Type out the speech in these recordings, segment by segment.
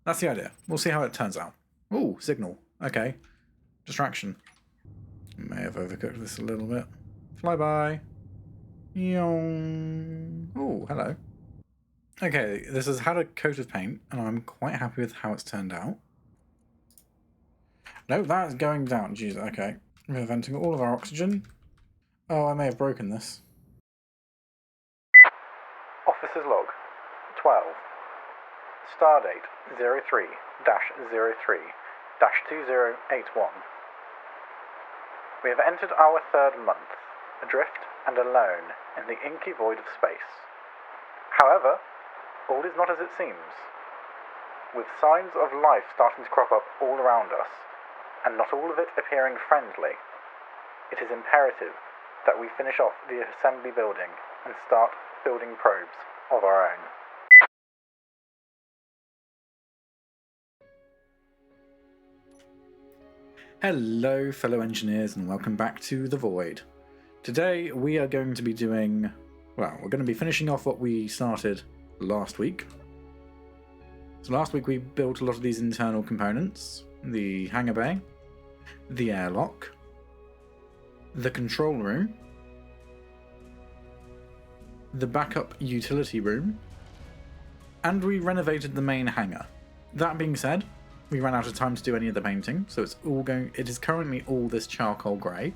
That's the idea. We'll see how it turns out. Ooh, signal. Okay. Distraction. May have overcooked this a little bit. Flyby. Yong. Oh, hello. Okay, this is had a coat of paint, and I'm quite happy with how it's turned out. No, that's going down. Jeez, okay. We're venting all of our oxygen. Oh, I may have broken this. Officer's log. 12. Stardate 03-03-2081. We have entered our third month, adrift and alone in the inky void of space. However, all is not as it seems. With signs of life starting to crop up all around us, and not all of it appearing friendly, it is imperative that we finish off the assembly building and start building probes of our own. Hello fellow engineers and welcome back to The Void. Today we are going to be doing, well, we're going to be finishing off what we started last week. So last week we built a lot of these internal components, the hangar bay, the airlock, the control room, the backup utility room, and we renovated the main hangar. That being said, we ran out of time to do any of the painting, so it is currently all this charcoal grey,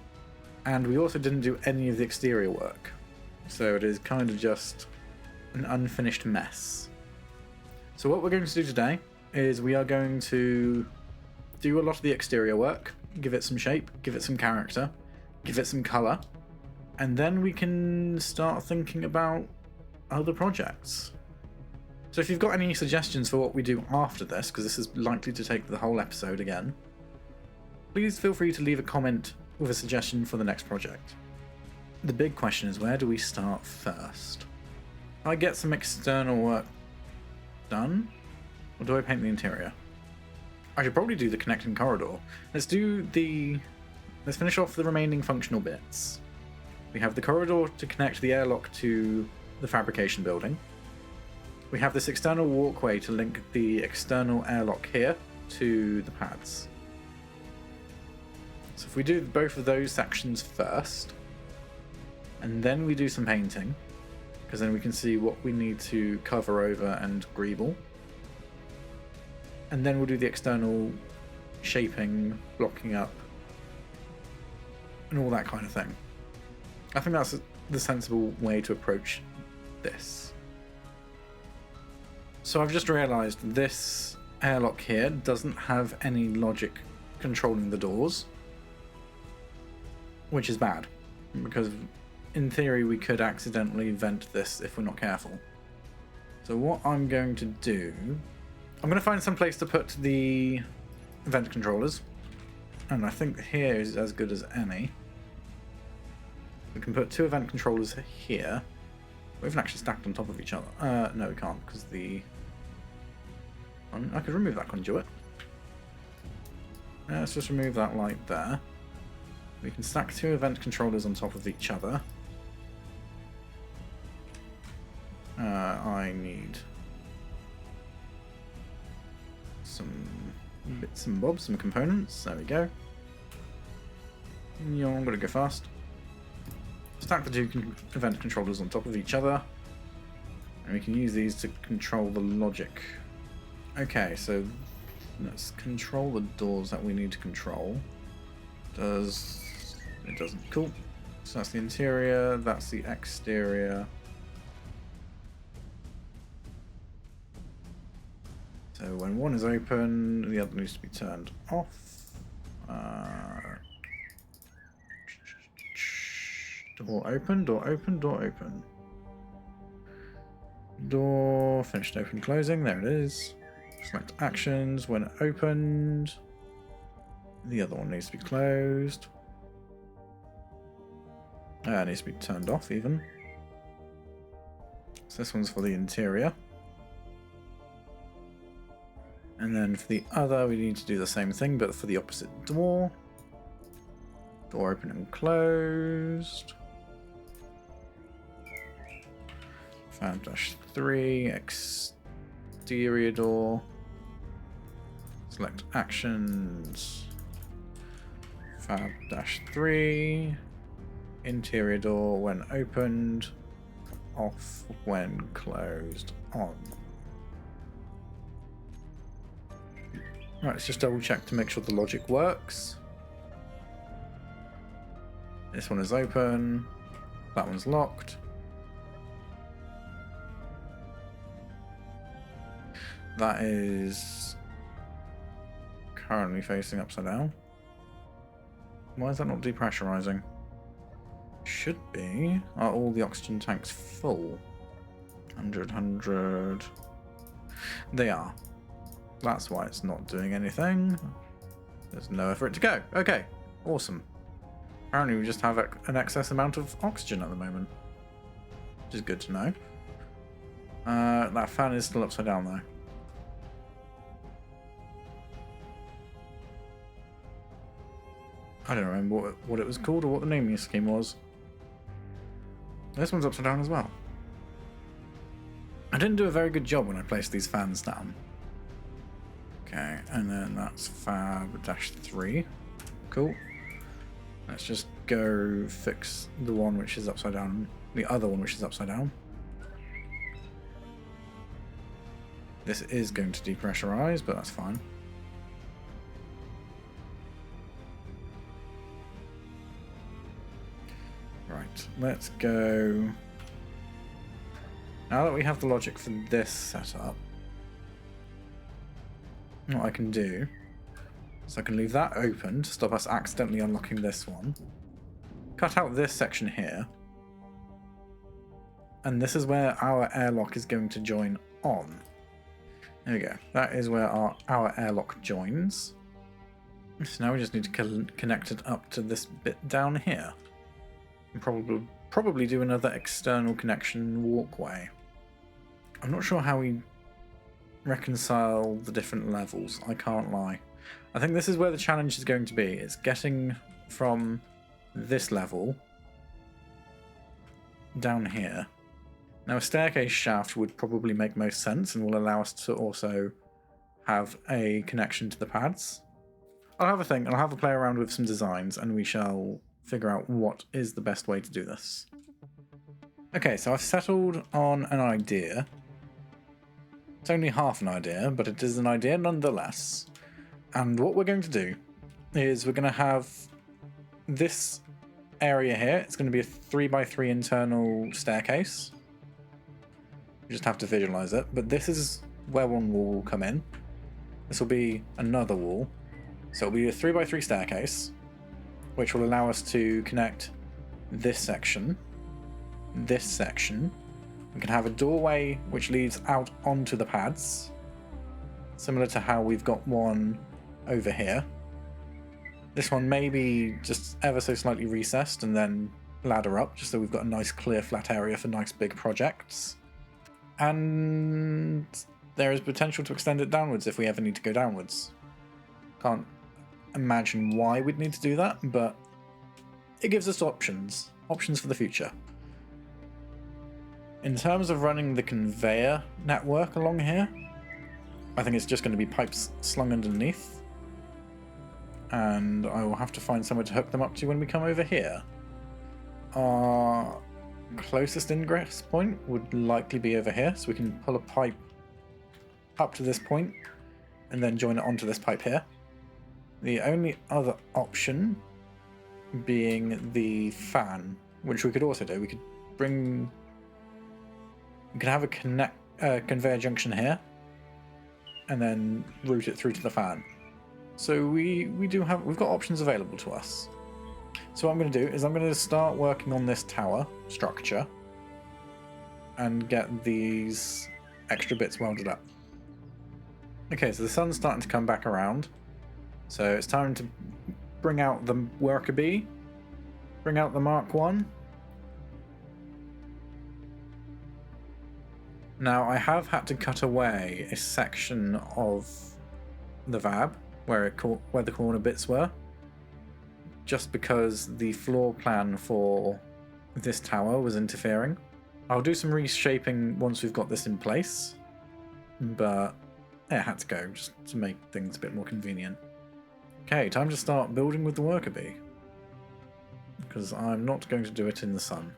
and we also didn't do any of the exterior work, so it is kind of just an unfinished mess. So what we're going to do today is we are going to do a lot of the exterior work, give it some shape, give it some character, give it some colour, and then we can start thinking about other projects. So if you've got any suggestions for what we do after this, because this is likely to take the whole episode again, please feel free to leave a comment with a suggestion for the next project. The big question is, where do we start first? I get some external work done, or do I paint the interior? I should probably do the connecting corridor. Let's finish off the remaining functional bits. We have the corridor to connect the airlock to the fabrication building. We have this external walkway to link the external airlock here to the pads. So if we do both of those sections first, and then we do some painting, because then we can see what we need to cover over and greeble. And then we'll do the external shaping, blocking up, and all that kind of thing. I think that's the sensible way to approach this. So I've just realised this airlock here doesn't have any logic controlling the doors, which is bad, because in theory we could accidentally vent this if we're not careful. So what I'm going to do, I'm going to find some place to put the vent controllers, and I think here is as good as any. We can put two event controllers here. We haven't actually stacked on top of each other. No, we can't, because I could remove that conduit. Let's just remove that light there. We can stack two event controllers on top of each other. I need some bits and bobs, some components. There we go. I'm going to go fast. Stack the two event controllers on top of each other, and we can use these to control the logic. Okay, so let's control the doors that we need to control. It doesn't. Cool. So that's the interior, that's the exterior. So when one is open, the other needs to be turned off. Door open, door open, door open. Door finished open, closing. There it is. Select actions when opened. The other one needs to be closed. It needs to be turned off even. So this one's for the interior. And then for the other, we need to do the same thing, but for the opposite door. Door open and closed. Fan-3, exterior door. Select actions. Fab-3. Interior door when opened. Off when closed. On. Right, let's just double check to make sure the logic works. This one is open. That one's locked. That is currently facing upside down. Why is that not depressurizing? Should be. Are all the oxygen tanks full? 100, 100. They are. That's why it's not doing anything. There's nowhere for it to go. Okay, awesome. Apparently we just have an excess amount of oxygen at the moment, which is good to know. That fan is still upside down though. I don't remember what it was called or what the naming scheme was. This one's upside down as well. I didn't do a very good job when I placed these fans down. Okay, and then that's Fab-3. Cool. Let's just go fix the one which is upside down. The other one which is upside down. This is going to depressurize, but that's fine. Right, let's go. Now that we have the logic for this setup, what I can do is I can leave that open to stop us accidentally unlocking this one. Cut out this section here. And this is where our airlock is going to join on. There we go. That is where our airlock joins. So now we just need to connect it up to this bit down here. And probably do another external connection walkway. I'm not sure how we reconcile the different levels, I can't lie. I think this is where the challenge is going to be. It's getting from this level down here. Now a staircase shaft would probably make most sense and will allow us to also have a connection to the pads. I'll have a think, I'll have a play around with some designs and we shall figure out what is the best way to do this. Okay, so I've settled on an idea. It's only half an idea, but it is an idea nonetheless. And what we're going to do is we're going to have this area here. It's going to be a 3x3 internal staircase. You just have to visualize it. But this is where one wall will come in. This will be another wall. So it'll be a 3x3 staircase, which will allow us to connect this section. We can have a doorway which leads out onto the pads, similar to how we've got one over here. This one may be just ever so slightly recessed and then ladder up, just so we've got a nice clear flat area for nice big projects. And there is potential to extend it downwards if we ever need to go downwards. Can't imagine why we'd need to do that, but it gives us options for the future. In terms of running the conveyor network along here, I think it's just going to be pipes slung underneath. And I will have to find somewhere to hook them up to when we come over here. Our closest ingress point would likely be over here, so we can pull a pipe up to this point and then join it onto this pipe here. The only other option being the fan, which we could also do. We could have a conveyor junction here and then route it through to the fan. So we've got options available to us. So what I'm going to do is I'm going to start working on this tower structure and get these extra bits welded up. Okay, so the sun's starting to come back around. So it's time to bring out the worker bee, bring out the Mark 1. Now I have had to cut away a section of the VAB where the corner bits were, just because the floor plan for this tower was interfering. I'll do some reshaping once we've got this in place, but it had to go, just to make things a bit more convenient. Okay, time to start building with the worker bee. Because I'm not going to do it in the sun.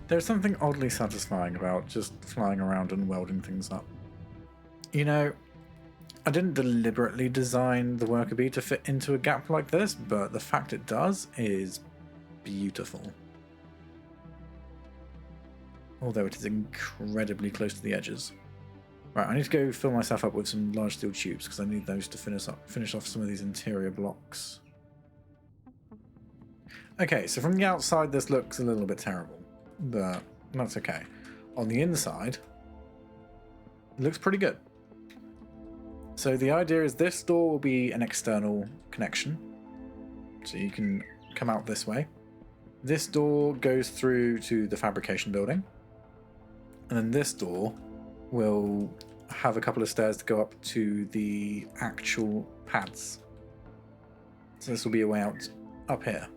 There's something oddly satisfying about just flying around and welding things up. You know, I didn't deliberately design the worker bee to fit into a gap like this, but the fact it does is beautiful. Although it is incredibly close to the edges. Right, I need to go fill myself up with some large steel tubes because I need those to finish off some of these interior blocks. Okay, so from the outside this looks a little bit terrible, but that's okay. On the inside, it looks pretty good. So the idea is this door will be an external connection, so you can come out this way. This door goes through to the fabrication building, and then this door will have a couple of stairs to go up to the actual pads. So this will be a way out up here.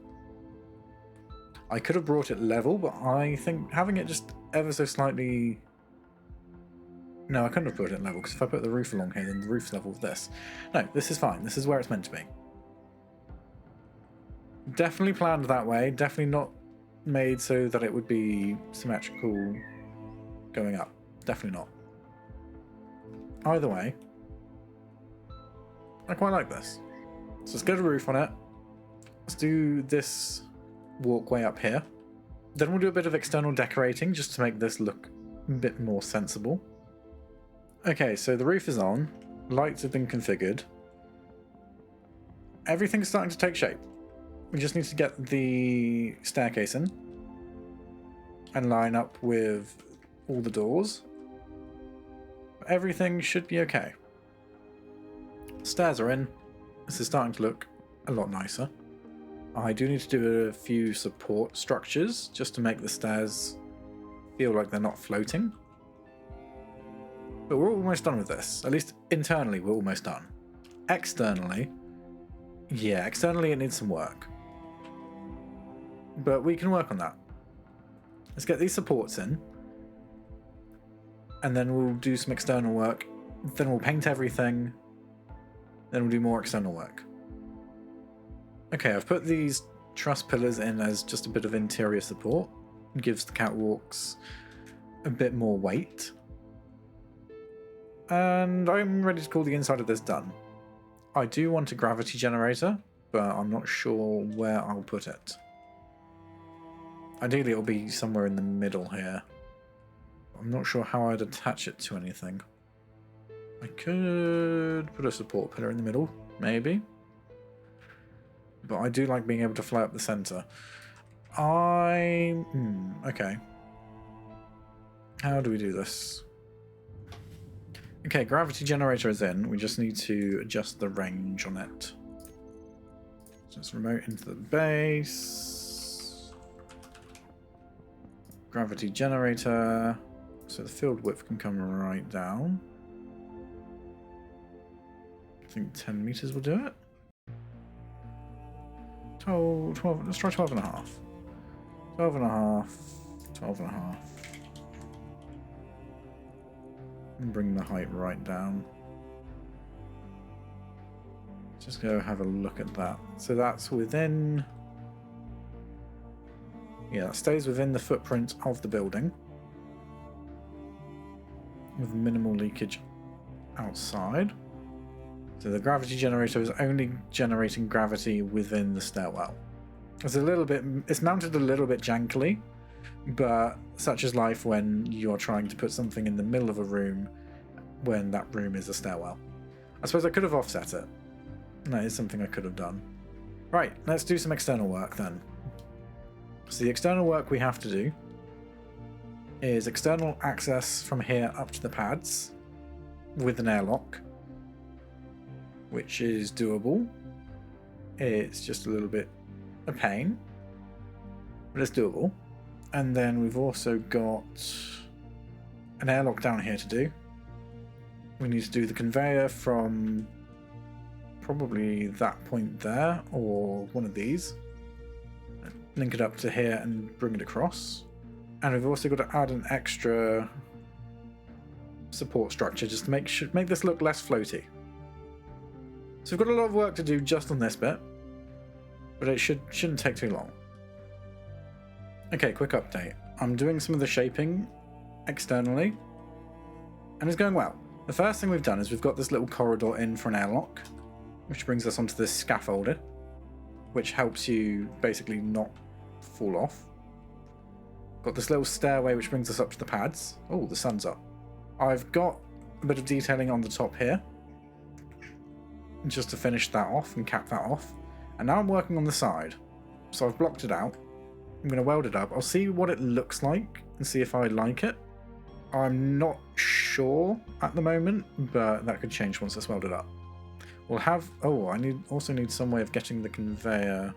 I could have brought it level, but I think having it just ever so slightly... No, I couldn't have put it level, because if I put the roof along here, then the roof's level with this. No, this is fine. This is where it's meant to be. Definitely planned that way. Definitely not made so that it would be symmetrical going up. Definitely not. Either way, I quite like this. So let's get a roof on it. Let's do this walkway up here. Then we'll do a bit of external decorating just to make this look a bit more sensible. Okay, so the roof is on. Lights have been configured. Everything's starting to take shape. We just need to get the staircase in and line up with all the doors. Everything should be okay. Stairs are in. This is starting to look a lot nicer. I do need to do a few support structures just to make the stairs feel like they're not floating. But we're almost done with this. At least internally we're almost done. Externally, yeah, externally it needs some work. But we can work on that. Let's get these supports in. And then we'll do some external work. Then we'll paint everything. Then we'll do more external work. Okay, I've put these truss pillars in as just a bit of interior support. It gives the catwalks a bit more weight. And I'm ready to call the inside of this done. I do want a gravity generator, but I'm not sure where I'll put it. Ideally it'll be somewhere in the middle here. I'm not sure how I'd attach it to anything. I could put a support pillar in the middle, maybe. But I do like being able to fly up the center. Okay. How do we do this? Okay, gravity generator is in. We just need to adjust the range on it. So let's remote into the base. Gravity generator. So the field width can come right down. I think 10 meters will do it. 12, let's try 12 and a half. 12 and a half, 12 and a half. And bring the height right down. Just go have a look at that. So that's within... Yeah, that stays within the footprint of the building. With minimal leakage outside. So the gravity generator is only generating gravity within the stairwell. It's mounted a little bit jankily, but such is life when you're trying to put something in the middle of a room when that room is a stairwell. I suppose I could have offset it. That is something I could have done. Right, let's do some external work then. So the external work we have to do is external access from here up to the pads with an airlock, which is doable. It's just a little bit a pain, but it's doable. And then we've also got an airlock down here to do. We need to do the conveyor from probably that point there, or one of these. link it up to here and bring it across. And we've also got to add an extra support structure just to make this look less floaty. So we've got a lot of work to do just on this bit, but it shouldn't take too long. Okay, quick update. I'm doing some of the shaping externally, and it's going well. The first thing we've done is we've got this little corridor in for an airlock, which brings us onto this scaffolding, which helps you basically not fall off. Got this little stairway which brings us up to the pads. Oh, the sun's up. I've got a bit of detailing on the top here, just to finish that off and cap that off. And now I'm working on the side. So I've blocked it out. I'm going to weld it up. I'll see what it looks like and see if I like it. I'm not sure at the moment, but that could change once it's welded up. We'll have... Oh, I also need some way of getting the conveyor...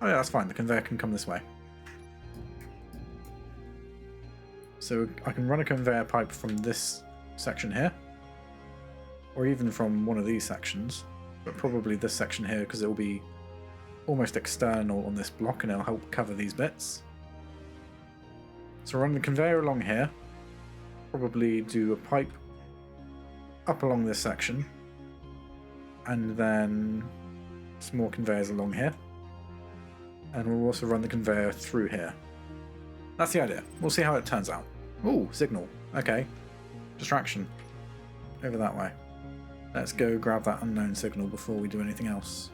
Oh yeah, that's fine. The conveyor can come this way. So I can run a conveyor pipe from this section here, or even from one of these sections, but probably this section here because it will be almost external on this block and it'll help cover these bits. So run the conveyor along here, probably do a pipe up along this section, and then some more conveyors along here, and we'll also run the conveyor through here. That's the idea. We'll see how it turns out. Ooh, signal. Okay. Distraction. Over that way. Let's go grab that unknown signal before we do anything else.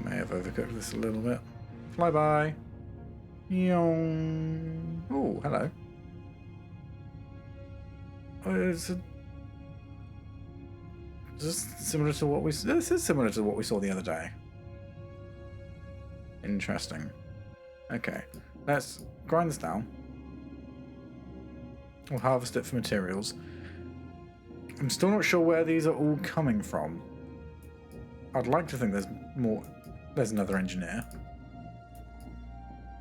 May have overcooked this a little bit. Flyby. Yong. Oh, hello. Oh, This is similar to what we saw the other day. Interesting. Okay, let's grind this down. We'll harvest it for materials. I'm still not sure where these are all coming from. I'd like to think there's more. There's another engineer.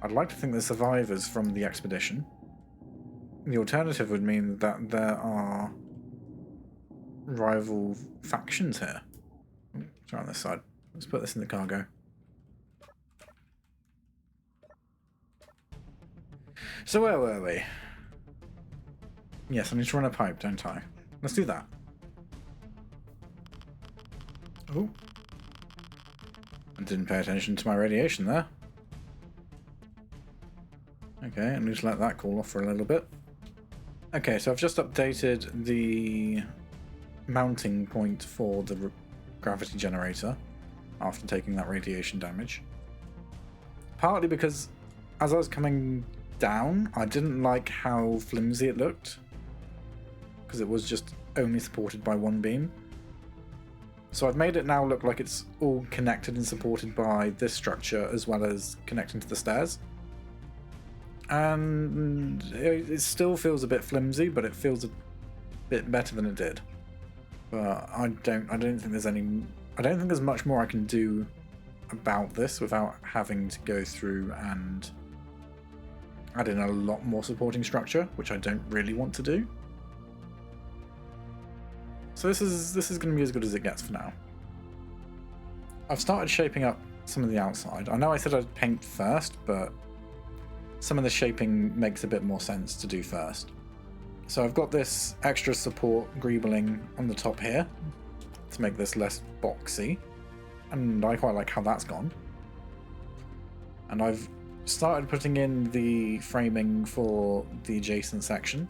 I'd like to think there's survivors from the expedition. The alternative would mean that there are rival factions here. Try on this side. Let's put this in the cargo. So where were we? Yes, I need to run a pipe, don't I? Let's do that. Oh. I didn't pay attention to my radiation there. Okay, I need to let that cool off for a little bit. Okay, so I've just updated the mounting point for the gravity generator after taking that radiation damage. Partly because as I was coming down, I didn't like how flimsy it looked, because it was just only supported by one beam. So I've made it now look like it's all connected and supported by this structure as well as connecting to the stairs. And it still feels a bit flimsy, but it feels a bit better than it did. But I don't think there's much more I can do about this without having to go through and add in a lot more supporting structure, which I don't really want to do. So this is going to be as good as it gets for now. I've started shaping up some of the outside. I know I said I'd paint first, but some of the shaping makes a bit more sense to do first. So I've got this extra support greebling on the top here to make this less boxy, and I quite like how that's gone. And I've started putting in the framing for the adjacent section.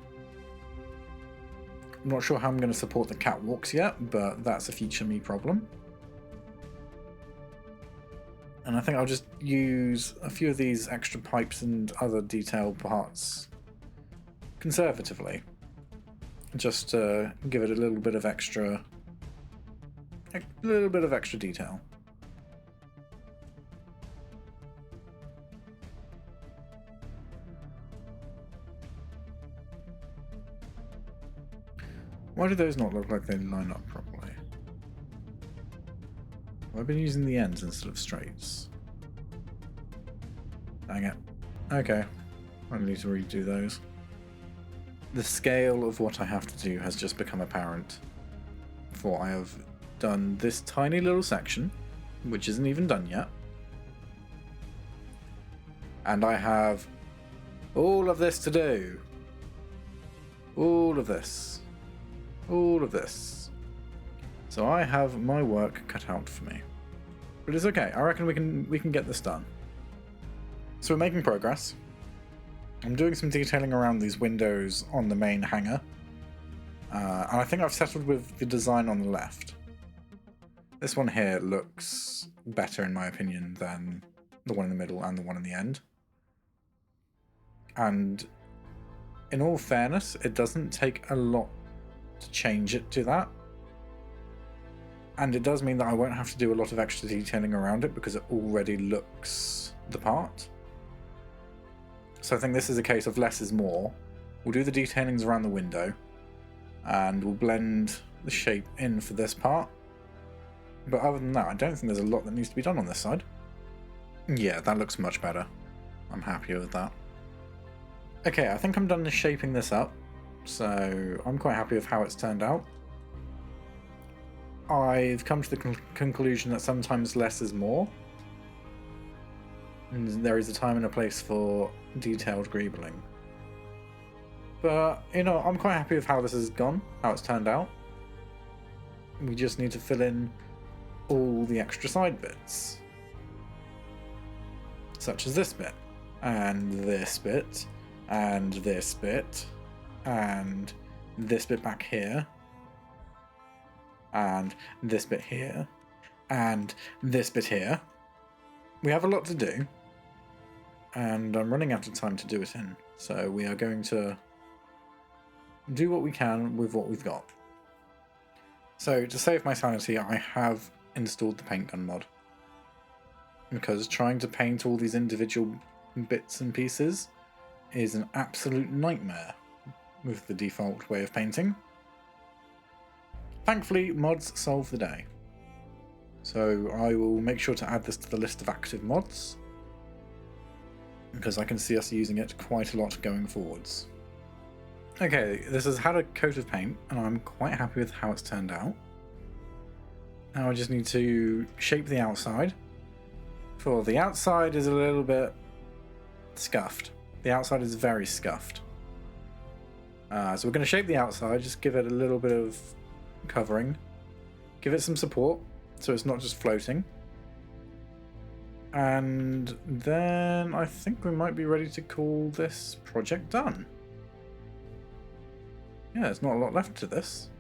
I'm not sure how I'm going to support the catwalks yet, but that's a future me problem. And I think I'll just use a few of these extra pipes and other detail parts conservatively, just to give it a little bit of extra detail. Why do those not look like they line up properly? I've been using the ends instead of straights. Dang it. Okay. I need to redo those. the scale of what I have to do has just become apparent. For I have done this tiny little section, which isn't even done yet. And I have all of this to do. All of this. All of this. So I have my work cut out for me. But it's okay. I reckon we can get this done. So we're making progress. I'm doing some detailing around these windows on the main hangar. And I think I've settled with the design on the left. This one here looks better in my opinion than the one in the middle and the one in the end. And in all fairness, it doesn't take a lot to change it to that. And it does mean that I won't have to do a lot of extra detailing around it because it already looks the part. So I think this is a case of less is more. We'll do the detailings around the window and we'll blend the shape in for this part. But other than that, I don't think there's a lot that needs to be done on this side. Yeah, that looks much better. I'm happy with that. Okay, I think I'm done shaping this up, so I'm quite happy with how it's turned out. I've come to the conclusion that sometimes less is more. And there is a time and a place for detailed greebling. But, you know, I'm quite happy with how this has gone, how it's turned out. We just need to fill in all the extra side bits. Such as this bit, and this bit, and this bit, and this bit back here, and this bit here, and this bit here. We have a lot to do, and I'm running out of time to do it in, so we are going to do what we can with what we've got. So to save my sanity, I have installed the paint gun mod, because trying to paint all these individual bits and pieces is an absolute nightmare with the default way of painting. Thankfully, mods solve the day. So I will make sure to add this to the list of active mods, because I can see us using it quite a lot going forwards. Okay, this has had a coat of paint, and I'm quite happy with how it's turned out. Now I just need to shape the outside. For the outside is a little bit scuffed. The outside is very scuffed. So we're going to shape the outside, just give it a little bit of covering. Give it some support, so it's not just floating. And then I think we might be ready to call this project done. Yeah, there's not a lot left to this.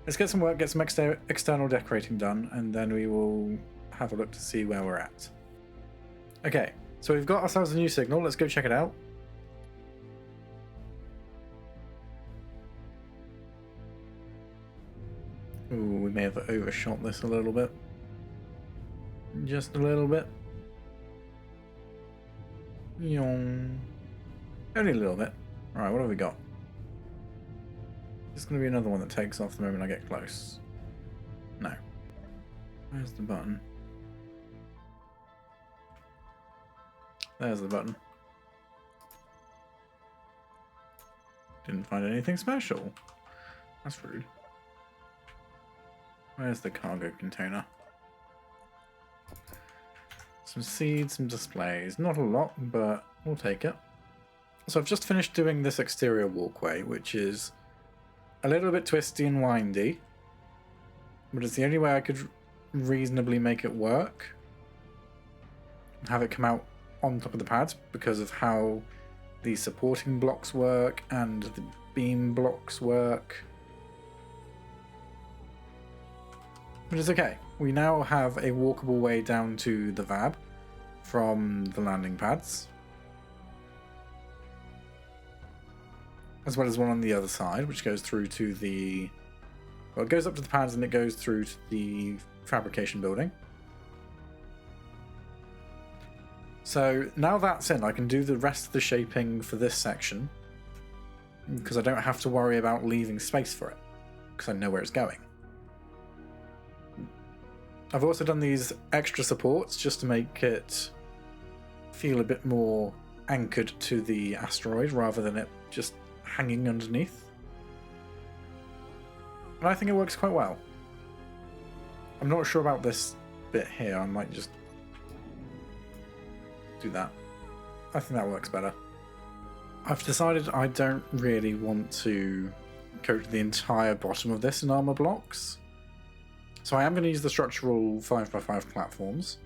Let's get some work, get some external decorating done, and then we will have a look to see where we're at. Okay, so we've got ourselves a new signal. Let's go check it out. Ooh, we may have overshot this a little bit. Just a little bit. Yong. Only a little bit. Alright, what have we got? There's going to be another one that takes off the moment I get close. No. Where's the button? There's the button. Didn't find anything special. That's rude. Where's the cargo container? Some seeds, some displays. Not a lot, but we'll take it. So I've just finished doing this exterior walkway, which is a little bit twisty and windy, but it's the only way I could reasonably make it work. Have it come out on top of the pads because of how the supporting blocks work and the beam blocks work. But it's okay. We now have a walkable way down to the VAB from the landing pads, as well as one on the other side, which goes through to the... Well, it goes up to the pads and it goes through to the fabrication building. So now that's in, I can do the rest of the shaping for this section, because I don't have to worry about leaving space for it, because I know where it's going. I've also done these extra supports just to make it feel a bit more anchored to the asteroid, rather than it just hanging underneath. And I think it works quite well. I'm not sure about this bit here. I might just do that. I think that works better. I've decided I don't really want to coat the entire bottom of this in armor blocks. So I am going to use the structural 5x5 platforms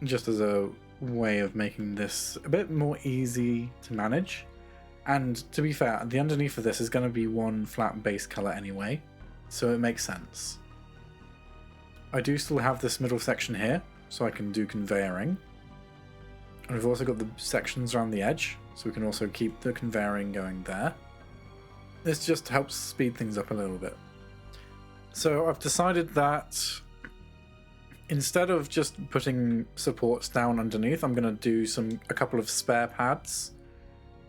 just as a way of making this a bit more easy to manage. And to be fair, the underneath of this is going to be one flat base color anyway, so it makes sense. I do still have this middle section here, so I can do conveyoring. And we've also got the sections around the edge, so we can also keep the conveyoring going there. This just helps speed things up a little bit. So I've decided that instead of just putting supports down underneath, I'm going to do a couple of spare pads,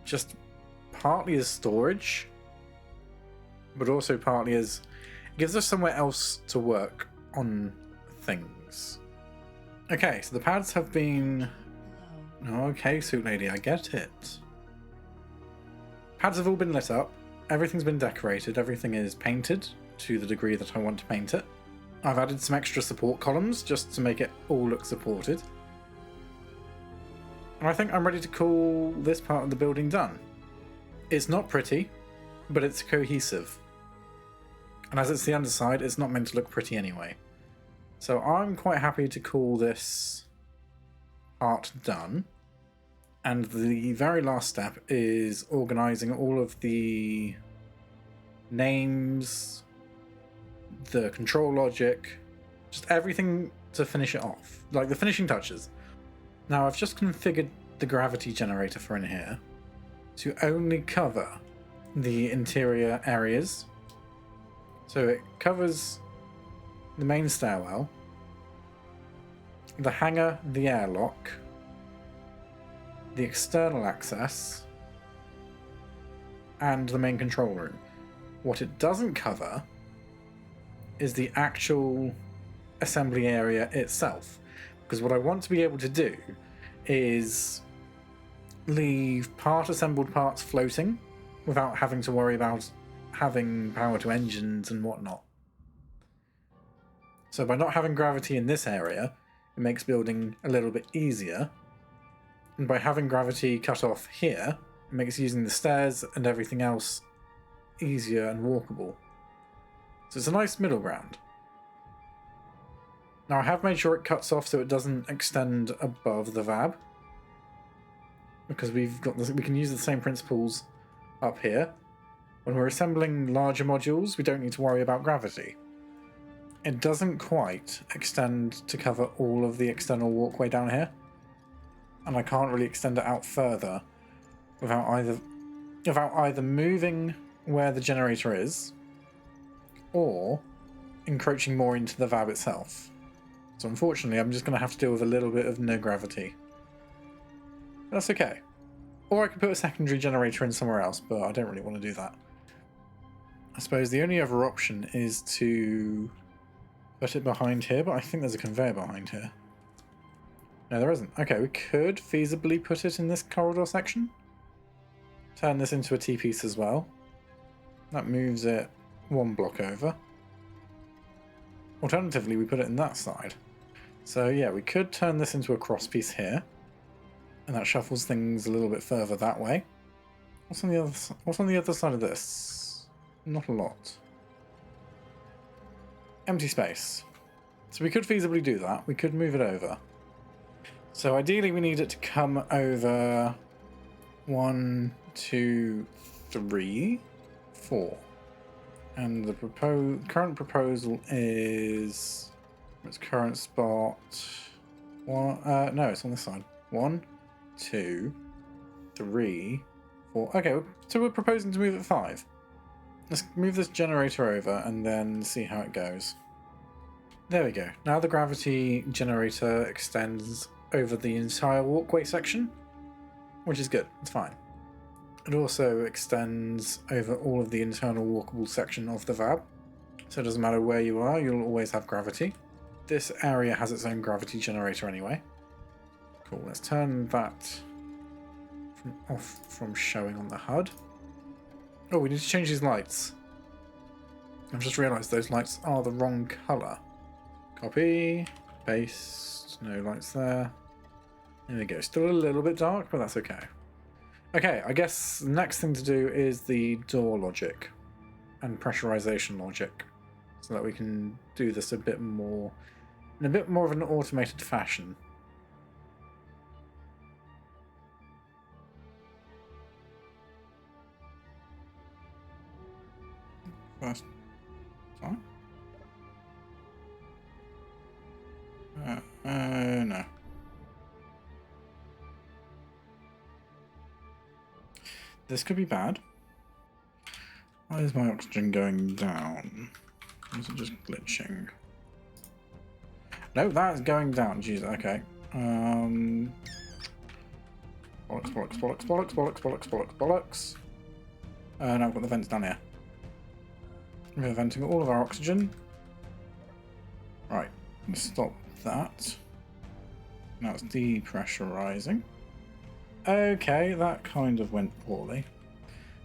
just partly as storage, but also partly as it gives us somewhere else to work on things. Okay, so the pads have been... Okay, Suit Lady, I get it. Pads have all been lit up, everything's been decorated, everything is painted to the degree that I want to paint it. I've added some extra support columns just to make it all look supported. And I think I'm ready to call this part of the building done. It's not pretty, but it's cohesive. And as it's the underside, it's not meant to look pretty anyway. So I'm quite happy to call this part done. And the very last step is organising all of the names, the control logic, just everything to finish it off, like the finishing touches. Now I've just configured the gravity generator for in here to only cover the interior areas. So it covers the main stairwell, the hangar, the airlock, the external access, and the main control room. What it doesn't cover is the actual assembly area itself, because what I want to be able to do is leave assembled parts floating without having to worry about having power to engines and whatnot. So by not having gravity in this area, it makes building a little bit easier, and by having gravity cut off here, it makes using the stairs and everything else easier and walkable. So it's a nice middle ground. Now I have made sure it cuts off so it doesn't extend above the VAB, because we've got this, we can use the same principles up here. When we're assembling larger modules, we don't need to worry about gravity. It doesn't quite extend to cover all of the external walkway down here, and I can't really extend it out further without either moving where the generator is or encroaching more into the VAB itself. So unfortunately, I'm just going to have to deal with a little bit of no gravity. That's okay. Or I could put a secondary generator in somewhere else, but I don't really want to do that. I suppose the only other option is to put it behind here, but I think there's a conveyor behind here. No, there isn't. Okay, we could feasibly put it in this corridor section. Turn this into a T-piece as well. That moves it one block over. Alternatively, we put it in that side. So yeah, we could turn this into a cross piece here, and that shuffles things a little bit further that way. What's on the other side of this? Not a lot. Empty space. So we could feasibly do that. We could move it over. So ideally we need it to come over 1, 2, 3, 4. And the current proposal is its current spot. No, it's on this side. 1, 2, 3, 4. Okay, so we're proposing to move it 5. Let's move this generator over and then see how it goes. There we go. Now the gravity generator extends over the entire walkway section, which is good. It's fine. It also extends over all of the internal walkable section of the VAB, so it doesn't matter where you are, you'll always have gravity. This area has its own gravity generator anyway. Cool, let's turn that off from showing on the HUD. Oh, we need to change these lights. I've just realised those lights are the wrong colour. Copy, paste, no lights there. There we go. Still a little bit dark, but that's okay. Okay, I guess the next thing to do is the door logic and pressurization logic, so that we can do this a bit more in a bit more of an automated fashion. First time? No. This could be bad. Why is my oxygen going down? Is it just glitching? No, that is going down. Jeez, okay. Bollocks. Now I've got the vents down here. We're venting all of our oxygen. Right, let's stop that. Now it's depressurizing. Okay, that kind of went poorly.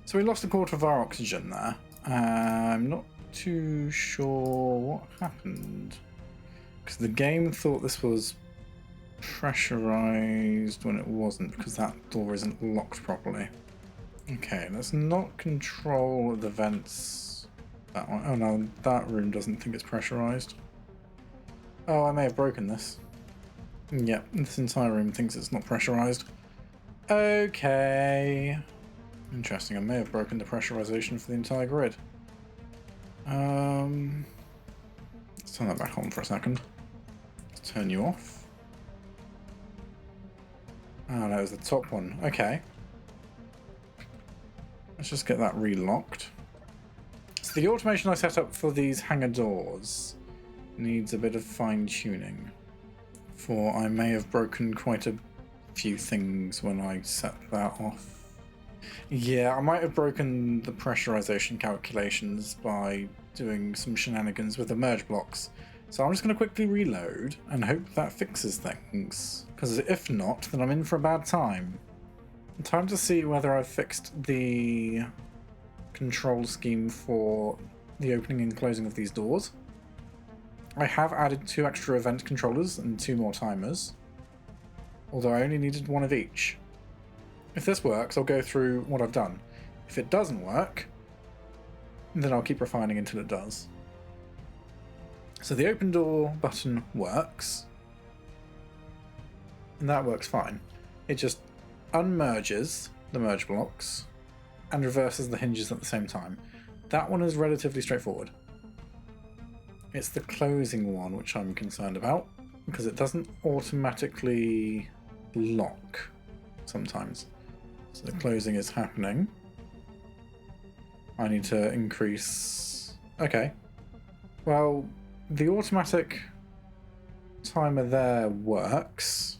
So we lost a quarter of our oxygen there. I'm not too sure what happened. Because the game thought this was pressurized when it wasn't, because that door isn't locked properly. Okay, let's not control the vents that one. Oh no, that room doesn't think it's pressurized. Oh, I may have broken this. Yep, this entire room thinks it's not pressurized. Okay. Interesting, I may have broken the pressurization for the entire grid. Let's turn that back on for a second. Let's turn you off. Oh, that was the top one. Okay. Let's just get that relocked. So the automation I set up for these hangar doors needs a bit of fine-tuning. For I may have broken quite a few things when I set that off. Yeah, I might have broken the pressurization calculations by doing some shenanigans with the merge blocks. So I'm just going to quickly reload and hope that fixes things. Because if not, then I'm in for a bad time. Time to see whether I've fixed the control scheme for the opening and closing of these doors. I have added 2 extra event controllers and 2 more timers. Although I only needed 1 of each. If this works, I'll go through what I've done. If it doesn't work, then I'll keep refining until it does. So the open door button works. And that works fine. It just unmerges the merge blocks and reverses the hinges at the same time. That one is relatively straightforward. It's the closing one which I'm concerned about, because it doesn't automatically lock sometimes. So the closing is happening. I need to increase... Okay. Well, the automatic timer there works.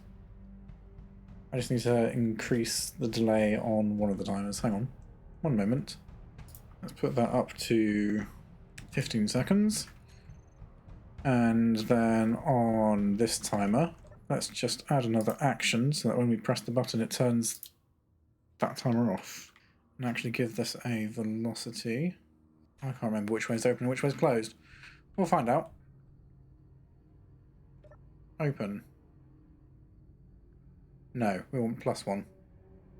I just need to increase the delay on one of the timers. Hang on. One moment. Let's put that up to 15 seconds. And then on this timer, let's just add another action so that when we press the button it turns that timer off. And actually give this a velocity. I can't remember which way is open and which way is closed. We'll find out. Open. No, we want +1.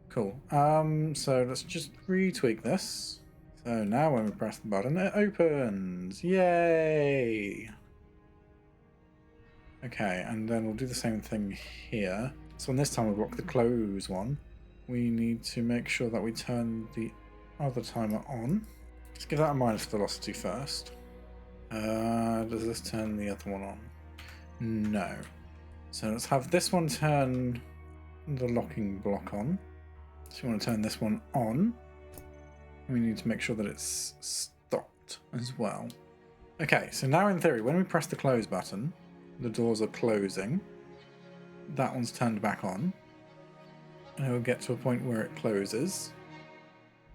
Cool. So let's just retweak this. So now when we press the button, it opens. Yay! Okay, and then we'll do the same thing here. So on this time we block the close one. We need to make sure that we turn the other timer on. Let's give that a minus velocity first. Does this turn the other one on? No. So let's have this one turn the locking block on. So we want to turn this one on. We need to make sure that it's stopped as well. Okay, so now in theory, when we press the close button, the doors are closing. That one's turned back on. And it'll get to a point where it closes.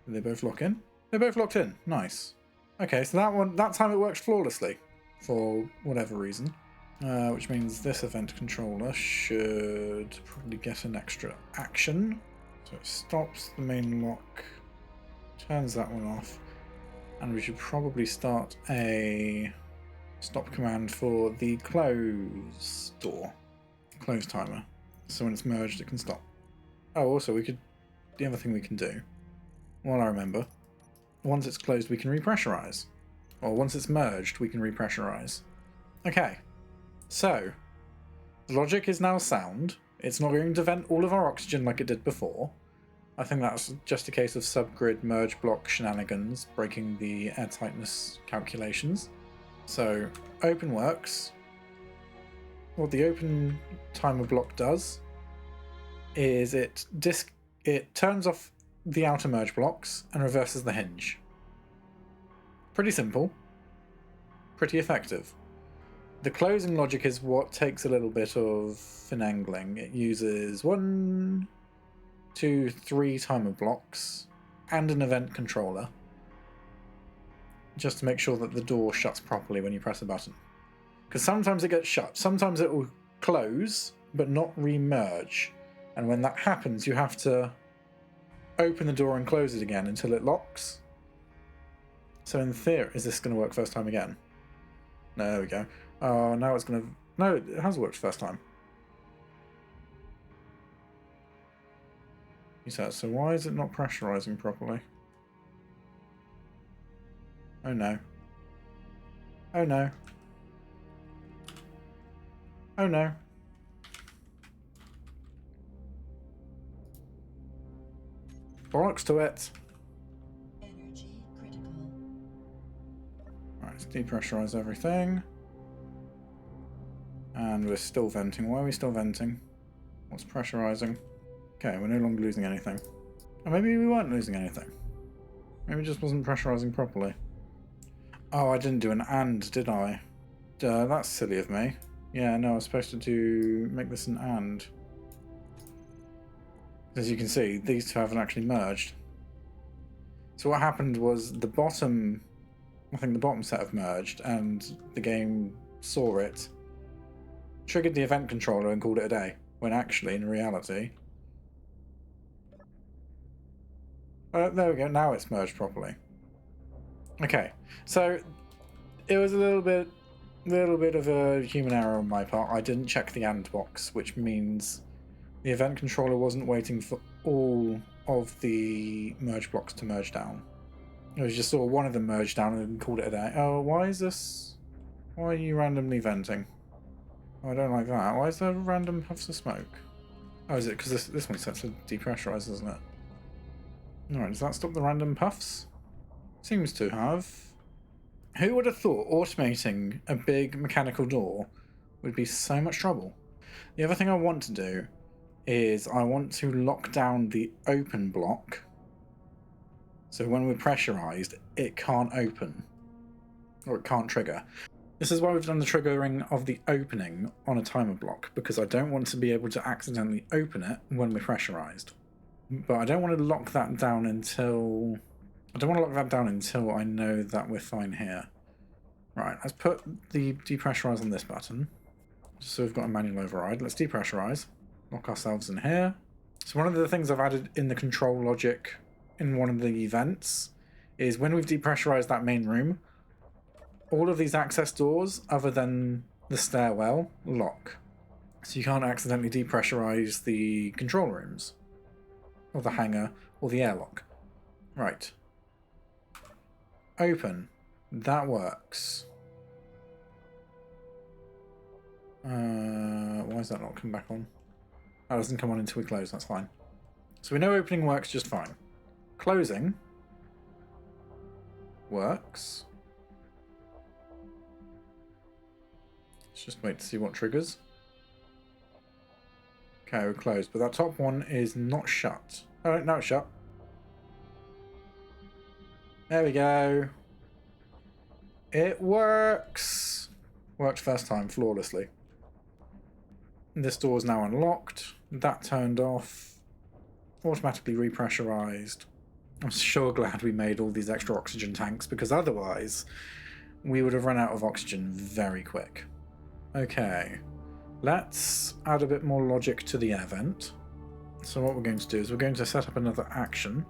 They both lock in? They're both locked in. Nice. Okay, so that time it worked flawlessly. For whatever reason. Which means this event controller should probably get an extra action. So it stops the main lock turns that one off. And we should probably start a stop command for the close door. Close timer. So when it's merged, it can stop. Oh, also, the other thing we can do, while I remember, once it's closed, we can repressurize. Or once it's merged, we can repressurize. Okay. So, the logic is now sound. It's not going to vent all of our oxygen like it did before. I think that's just a case of subgrid merge block shenanigans breaking the air tightness calculations. So, open works. What the open timer block does is it turns off the outer merge blocks and reverses the hinge. Pretty simple. Pretty effective. The closing logic is what takes a little bit of finagling. It uses 1, 2, 3 timer blocks and an event controller just to make sure that the door shuts properly when you press a button. Because sometimes it gets shut, sometimes it will close but not re-merge, and when that happens you have to open the door and close it again until it locks. So in theory, is this going to work first time again? No, there we go. Oh, now it's going to... No, it has worked first time. He says, so why is it not pressurizing properly? Oh no. Oh no. Oh no. Bollocks to it. Energy critical. Right, let's depressurize everything. And we're still venting. Why are we still venting? What's pressurizing? Okay, we're no longer losing anything. Or maybe we weren't losing anything. Maybe it just wasn't pressurizing properly. Oh, I didn't do an and, did I? Duh, that's silly of me. Yeah, no, I was supposed to make this an and. As you can see, these two haven't actually merged. So what happened was the bottom, I think the bottom set have merged, and the game saw it, triggered the event controller and called it a day, when actually, in reality... there we go, now it's merged properly. Okay, so it was a little bit of a human error on my part. I didn't check the AND box, which means the event controller wasn't waiting for all of the merge blocks to merge down. It was just saw one of them merge down and called it a day. Oh, why is this? Why are you randomly venting? Oh, I don't like that. Why is there random puffs of smoke? Oh, is it because this one's set to depressurize, isn't it? Alright, does that stop the random puffs? Seems to have. Who would have thought automating a big mechanical door would be so much trouble? The other thing I want to do is I want to lock down the open block so when we're pressurized it can't open, or it can't trigger. This is why we've done the triggering of the opening on a timer block, because I don't want to be able to accidentally open it when we're pressurized. But I don't want to lock that down until... I know that we're fine here. Right, let's put the depressurize on this button. Just so we've got a manual override. Let's depressurize. Lock ourselves in here. So one of the things I've added in the control logic in one of the events is when we've depressurized that main room, all of these access doors, other than the stairwell, lock. So you can't accidentally depressurize the control rooms, or the hangar, or the airlock. Right. Open. That works. Why is that not come back on? That doesn't come on until we close, that's fine. So we know opening works just fine. Closing works. Let's just wait to see what triggers. Okay, we're closed, but that top one is not shut. Oh, no, it's shut. There we go. It works. Worked first time flawlessly. This door is now unlocked. That turned off. Automatically repressurized. I'm sure glad we made all these extra oxygen tanks, because otherwise we would have run out of oxygen very quick. Okay, let's add a bit more logic to the air vent. So what we're going to do is we're going to set up another action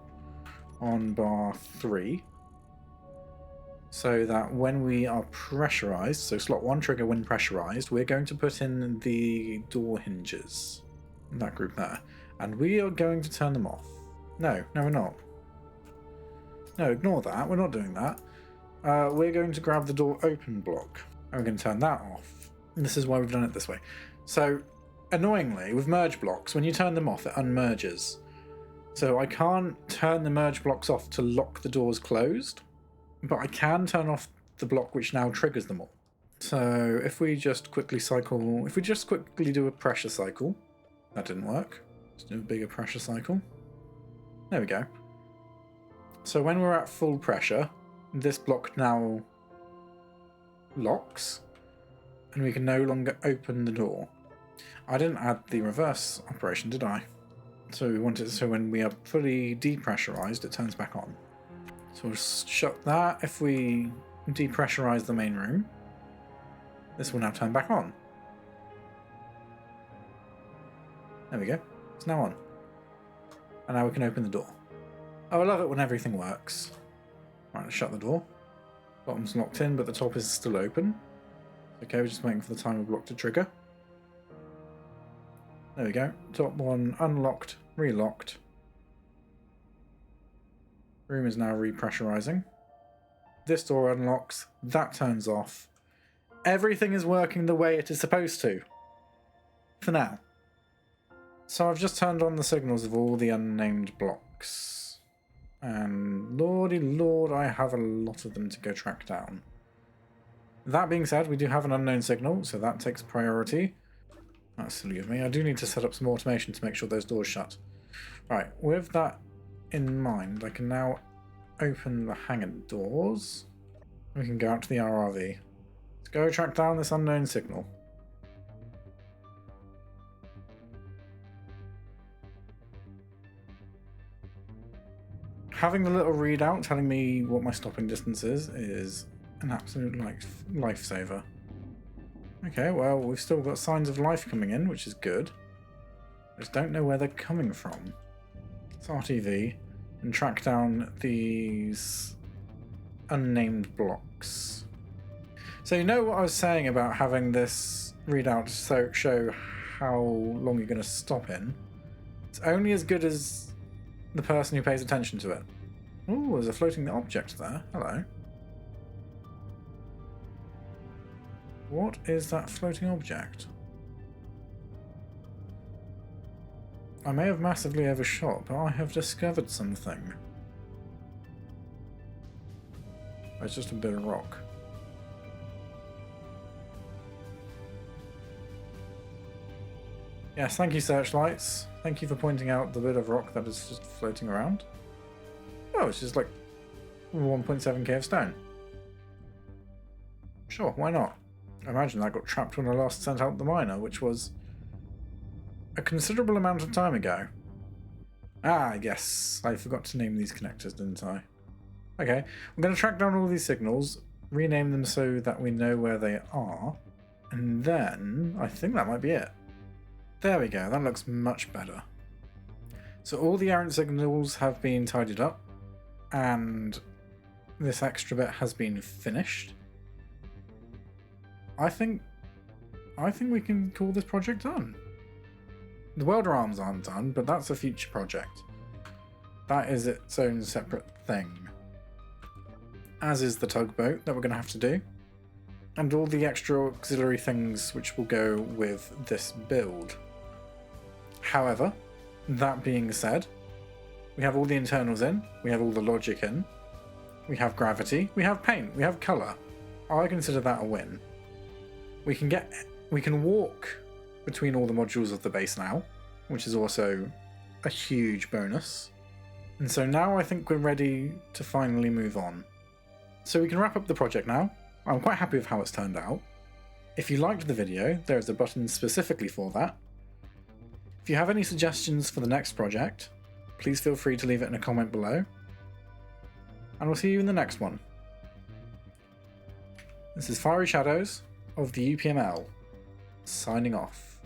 on bar 3, so that when we are pressurized, so slot 1 trigger when pressurized, we're going to put in the door hinges, that group there, and we are going to turn them off. No, we're not. No, ignore that. We're not doing that. We're going to grab the door open block, and we're going to turn that off. And this is why we've done it this way. So, annoyingly, with merge blocks, when you turn them off, it unmerges. So I can't turn the merge blocks off to lock the doors closed, but I can turn off the block which now triggers them all. So if we just quickly do a pressure cycle, that didn't work. Let's do a bigger pressure cycle. There we go. So when we're at full pressure, this block now locks, and we can no longer open the door. I didn't add the reverse operation, did I? So we want it so when we are fully depressurized, it turns back on. So we'll shut that. If we depressurize the main room, this will now turn back on. There we go. It's now on. And now we can open the door. Oh, I love it when everything works. Right, let's shut the door. Bottom's locked in, but the top is still open. Okay, we're just waiting for the timer block to trigger. There we go. Top one unlocked, relocked. Room is now repressurizing. This door unlocks, that turns off. Everything is working the way it is supposed to. For now. So I've just turned on the signals of all the unnamed blocks. And lordy lord, I have a lot of them to go track down. That being said, we do have an unknown signal, so that takes priority. That's silly of me. I do need to set up some automation to make sure those doors shut. Right, with that in mind, I can now open the hangar doors. We can go out to the RRV. Let's go track down this unknown signal. Having the little readout telling me what my stopping distance is an absolute lifesaver. Okay, well, we've still got signs of life coming in, which is good. I just don't know where they're coming from. Let's RTV and track down these unnamed blocks. So you know what I was saying about having this readout show how long you're going to stop in? It's only as good as the person who pays attention to it. Oh, there's a floating object there. Hello. What is that floating object? I may have massively overshot, but I have discovered something. It's just a bit of rock. Yes, thank you, Searchlights. Thank you for pointing out the bit of rock that is just floating around. Oh, it's just like 1.7k of stone. Sure, why not? I imagine that got trapped when I last sent out the miner, which was a considerable amount of time ago. Ah, yes, I forgot to name these connectors, didn't I? Okay, I'm going to track down all these signals, rename them so that we know where they are, and then I think that might be it. There we go, that looks much better. So all the errant signals have been tidied up, and this extra bit has been finished. I think we can call this project done. The welder arms aren't done, but that's a future project. That is its own separate thing. As is the tugboat that we're going to have to do. And all the extra auxiliary things which will go with this build. However, that being said, we have all the internals in, we have all the logic in, we have gravity, we have paint, we have colour. I consider that a win. We can walk between all the modules of the base now, which is also a huge bonus. And so now I think we're ready to finally move on. So we can wrap up the project now. I'm quite happy with how it's turned out. If you liked the video, there is a button specifically for that. If you have any suggestions for the next project, please feel free to leave it in a comment below. And we'll see you in the next one. This is Fiery Shadows of the UPML, signing off.